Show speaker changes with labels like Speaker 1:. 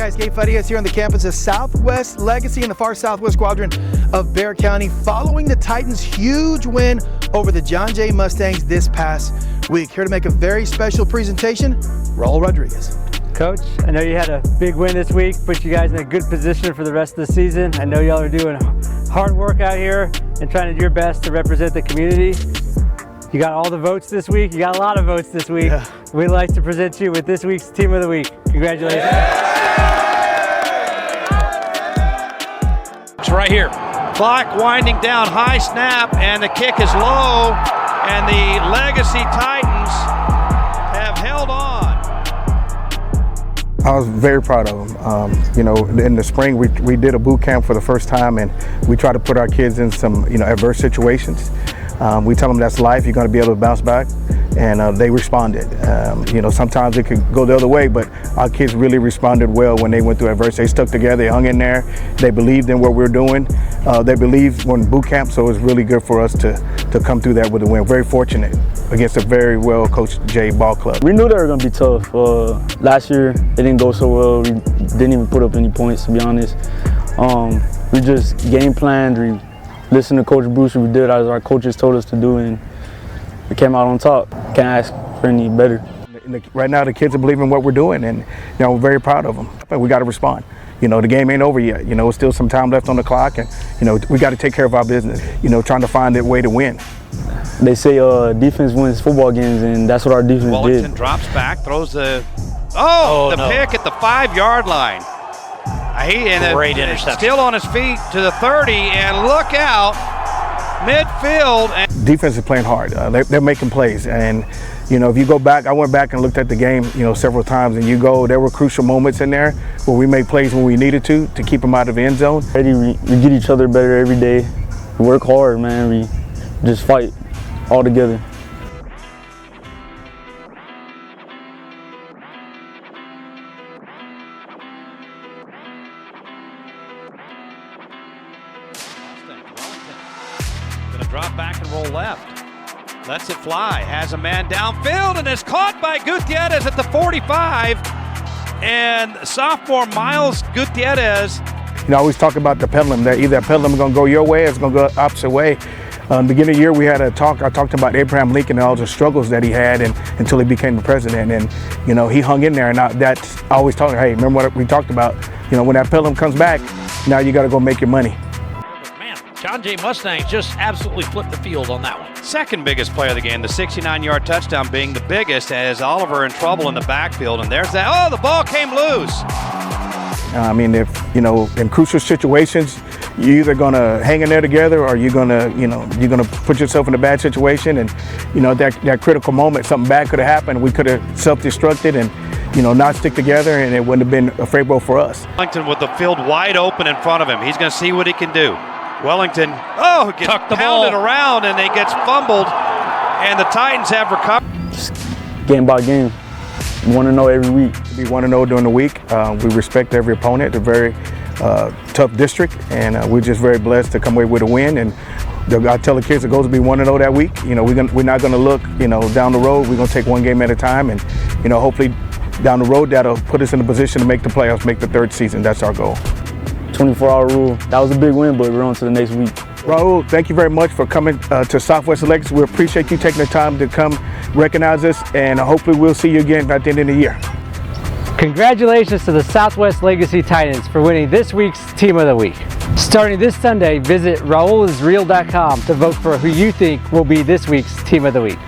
Speaker 1: guys, Gabe Farias here on the campus of Southwest Legacy in the far southwest quadrant of Bexar County, following the Titans' huge win over the John Jay Mustangs this past week. Here to make a very special presentation, Raul Rodriguez.
Speaker 2: Coach, I know you had a big win this week, put you guys in a good position for the rest of the season. I know y'all are doing hard work out here and trying to do your best to represent the community. You got all the votes this week. You got a lot of votes this week. Yeah. We'd like to present you with this week's Team of the Week. Congratulations.
Speaker 3: It's right here. Clock winding down, high snap, and the kick is low, and the Legacy Titans have held on.
Speaker 4: I was very proud of them. You know, in the spring we did a boot camp for the first time, and we tried to put our kids in some adverse situations. We tell them that's life. You're going to be able to bounce back, and they responded. Sometimes it could go the other way, but our kids really responded well when they went through adversity. They stuck together. They hung in there. They believed in what we're doing. They believed when boot camp, so it was really good for us to come through that with a win. Very fortunate against a very well coached Jay ball club.
Speaker 5: We knew they were going to be tough. Last year it didn't go so well. We didn't even put up any points, to be honest. We just game planned. We listened to Coach Bruce. We did as our coaches told us to do, and we came out on top. Can't ask for any better.
Speaker 4: Right now the kids are believing what we're doing, and we're very proud of them. But we got to respond. The game ain't over yet. There's still some time left on the clock, and we got to take care of our business. Trying to find a way to win.
Speaker 5: They say defense wins football games, and that's what our defense
Speaker 3: Wellington
Speaker 5: did.
Speaker 3: Drops back, throws the pick at the 5-yard line. Great interception. Still on his feet to the 30, and look out, midfield.
Speaker 4: Defense is playing hard. They're making plays, and if you go back, I went back and looked at the game, several times, and there were crucial moments in there where we made plays when we needed to keep them out of the end zone.
Speaker 5: We get each other better every day. We work hard, man. We just fight all together.
Speaker 3: Gonna drop back and roll left. Lets it fly, has a man downfield, and is caught by Gutierrez at the 45. And sophomore Miles Gutierrez.
Speaker 4: I always talk about the pendulum. That either a pendulum is going to go your way or it's going to go opposite way. Beginning of the year, we had a talk. I talked about Abraham Lincoln and all the struggles that he had, until he became the president. And he hung in there. And I always told him, hey, remember what we talked about? When that pendulum comes back, now you got to go make your money.
Speaker 6: Man, John Jay Mustangs just absolutely flipped the field on that one.
Speaker 3: Second biggest play of the game, the 69-yard touchdown being the biggest, as Oliver in trouble in the backfield. And there's that. Oh, the ball came loose.
Speaker 4: If in crucial situations, you're either gonna hang in there together, or you're gonna put yourself in a bad situation, and that critical moment, something bad could have happened. We could have self-destructed and not stick together, and it wouldn't have been a favorable for us.
Speaker 3: Wellington with the field wide open in front of him. He's gonna see what he can do. Wellington, gets pounded around, and it gets fumbled, and the Titans have recovered.
Speaker 5: Just game by game. We want to know every week.
Speaker 4: We want to know during the week. We respect every opponent. They're very tough district, and we're just very blessed to come away with a win. And I tell the kids the goal is to be 1-0 that week. We're not going to look down the road. We're going to take one game at a time, and hopefully down the road that'll put us in a position to make the playoffs, make the third season. That's our goal.
Speaker 5: 24-hour rule. That was a big win, but we're on to the next week.
Speaker 4: Raul, thank you very much for coming to Southwest Legacy. We appreciate you taking the time to come recognize us, and hopefully we'll see you again at the end of the year.
Speaker 2: Congratulations to the Southwest Legacy Titans for winning this week's Team of the Week. Starting this Sunday, visit RaulIsReal.com to vote for who you think will be this week's Team of the Week.